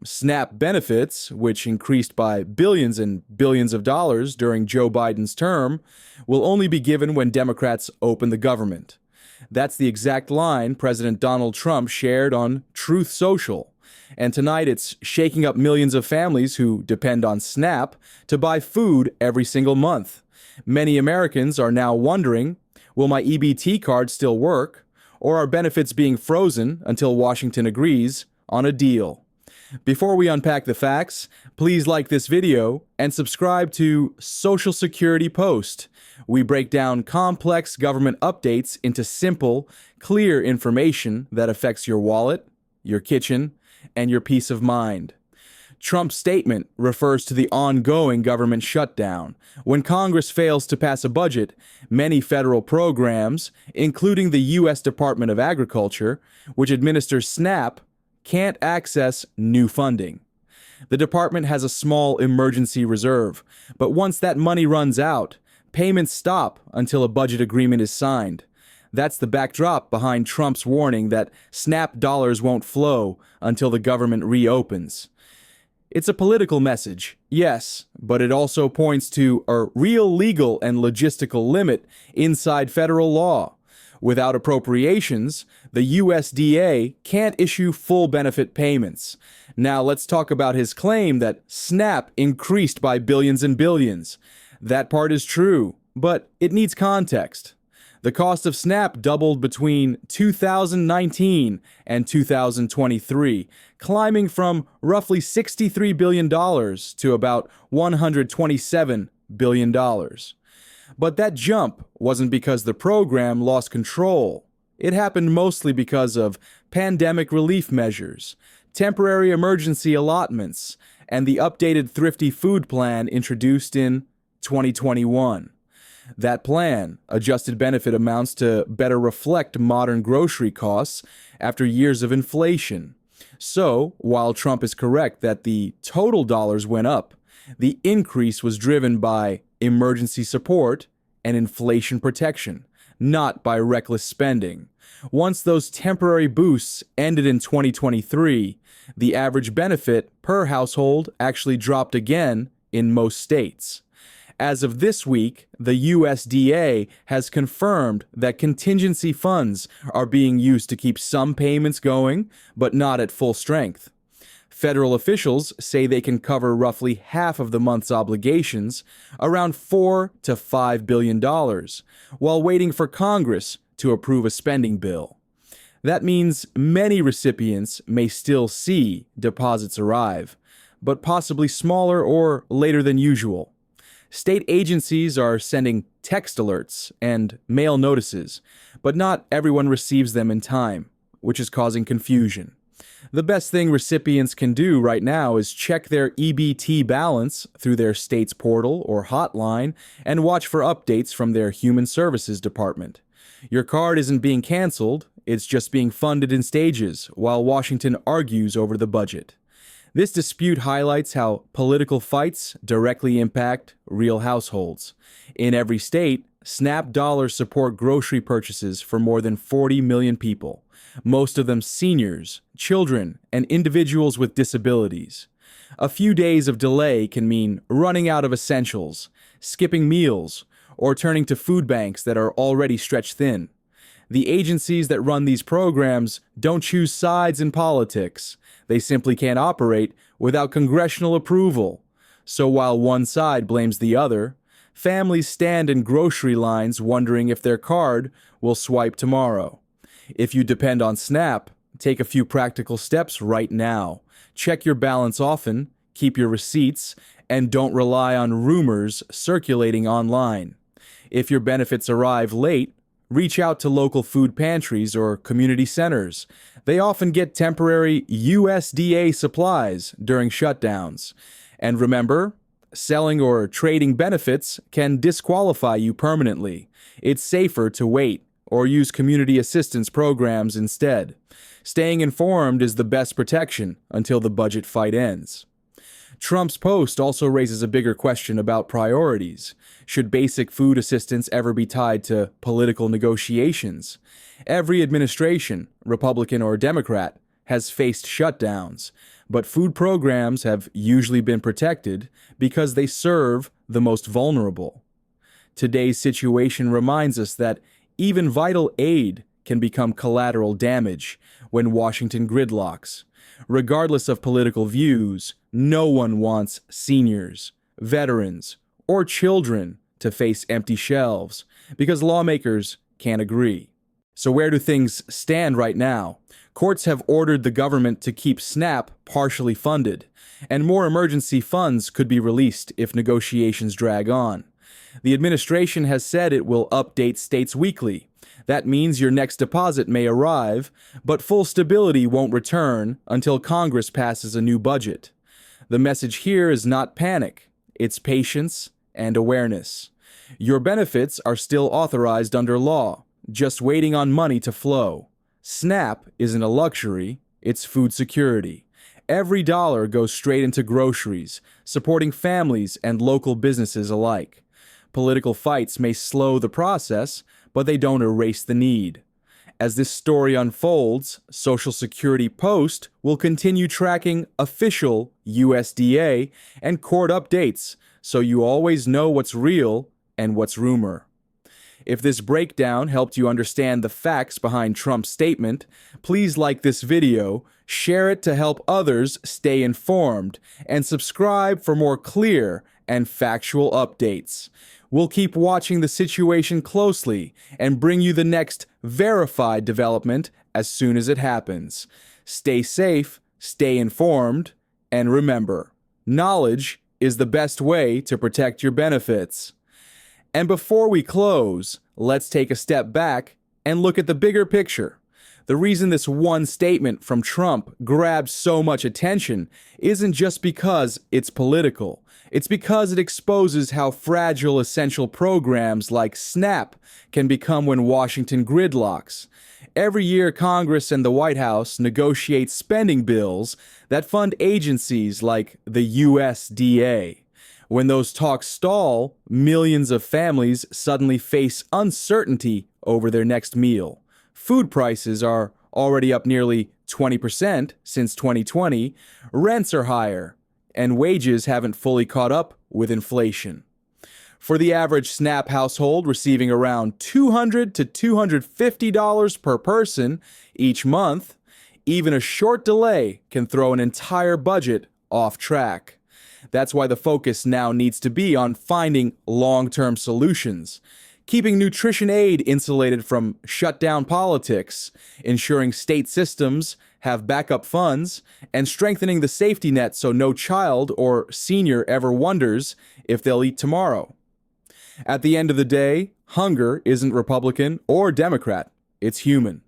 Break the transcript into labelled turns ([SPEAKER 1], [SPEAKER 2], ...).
[SPEAKER 1] SNAP benefits, which increased by billions and billions of dollars during Joe Biden's term, will only be given when Democrats open the government. That's the exact line President Donald Trump shared on Truth Social. And tonight it's shaking up millions of families who depend on SNAP to buy food every single month. Many Americans are now wondering, will my EBT card still work? Or are benefits being frozen until Washington agrees on a deal? Before we unpack the facts, please like this video and subscribe to Social Security Post. We break down complex government updates into simple, clear information that affects your wallet, your kitchen, and your peace of mind. Trump's statement refers to the ongoing government shutdown. When Congress fails to pass a budget, many federal programs, including the U.S. Department of Agriculture, which administers SNAP, can't access new funding. The department has a small emergency reserve, but once that money runs out, payments stop until a budget agreement is signed. That's the backdrop behind Trump's warning that SNAP dollars won't flow until the government reopens. It's a political message, yes, but it also points to a real legal and logistical limit inside federal law. Without appropriations, the USDA can't issue full benefit payments. Now let's talk about his claim that SNAP increased by billions and billions. That part is true, but it needs context. The cost of SNAP doubled between 2019 and 2023, climbing from roughly $63 billion to about $127 billion. But that jump wasn't because the program lost control. It happened mostly because of pandemic relief measures, temporary emergency allotments, and the updated Thrifty Food Plan introduced in 2021. That plan adjusted benefit amounts to better reflect modern grocery costs after years of inflation. So, while Trump is correct that the total dollars went up, the increase was driven by emergency support and inflation protection, not by reckless spending. Once those temporary boosts ended in 2023, the average benefit per household actually dropped again in most states. As of this week, the USDA has confirmed that contingency funds are being used to keep some payments going, but not at full strength. Federal officials say they can cover roughly half of the month's obligations, around $4 to $5 billion, while waiting for Congress to approve a spending bill. That means many recipients may still see deposits arrive, but possibly smaller or later than usual. State agencies are sending text alerts and mail notices, but not everyone receives them in time, which is causing confusion. The best thing recipients can do right now is check their EBT balance through their state's portal or hotline and watch for updates from their Human Services Department. Your card isn't being canceled, it's just being funded in stages while Washington argues over the budget. This dispute highlights how political fights directly impact real households. In every state, SNAP dollars support grocery purchases for more than 40 million people, most of them seniors, children, and individuals with disabilities. A few days of delay can mean running out of essentials, skipping meals, or turning to food banks that are already stretched thin. The agencies that run these programs don't choose sides in politics. They simply can't operate without congressional approval. So while one side blames the other, families stand in grocery lines wondering if their card will swipe tomorrow. If you depend on SNAP, take a few practical steps right now. Check your balance often, keep your receipts, and don't rely on rumors circulating online. If your benefits arrive late, reach out to local food pantries or community centers. They often get temporary USDA supplies during shutdowns. And remember, selling or trading benefits can disqualify you permanently. It's safer to wait or use community assistance programs instead. Staying informed is the best protection until the budget fight ends. Trump's post also raises a bigger question about priorities. Should basic food assistance ever be tied to political negotiations? Every administration, Republican or Democrat, has faced shutdowns. But food programs have usually been protected because they serve the most vulnerable. Today's situation reminds us that even vital aid can become collateral damage when Washington gridlocks. Regardless of political views, no one wants seniors, veterans, or children to face empty shelves because lawmakers can't agree. So where do things stand right now? Courts have ordered the government to keep SNAP partially funded, and more emergency funds could be released if negotiations drag on. The administration has said it will update states weekly. That means your next deposit may arrive, but full stability won't return until Congress passes a new budget. The message here is not panic, it's patience and awareness. Your benefits are still authorized under law, just waiting on money to flow. SNAP isn't a luxury, it's food security. Every dollar goes straight into groceries, supporting families and local businesses alike. Political fights may slow the process, but they don't erase the need. As this story unfolds, Social Security Post will continue tracking official USDA and court updates, so you always know what's real and what's rumor. If this breakdown helped you understand the facts behind Trump's statement, please like this video, share it to help others stay informed, and subscribe for more clear and factual updates. We'll keep watching the situation closely and bring you the next verified development as soon as it happens. Stay safe, stay informed, and remember, knowledge is the best way to protect your benefits. And before we close, let's take a step back and look at the bigger picture. The reason this one statement from Trump grabbed so much attention isn't just because it's political. It's because it exposes how fragile essential programs like SNAP can become when Washington gridlocks. Every year, Congress and the White House negotiate spending bills that fund agencies like the USDA. When those talks stall, millions of families suddenly face uncertainty over their next meal. Food prices are already up nearly 20% since 2020, rents are higher, and wages haven't fully caught up with inflation. For the average SNAP household receiving around $200 to $250 per person each month, even a short delay can throw an entire budget off track. That's why the focus now needs to be on finding long-term solutions, keeping nutrition aid insulated from shutdown politics, ensuring state systems have backup funds, and strengthening the safety net so no child or senior ever wonders if they'll eat tomorrow. At the end of the day, hunger isn't Republican or Democrat, it's human.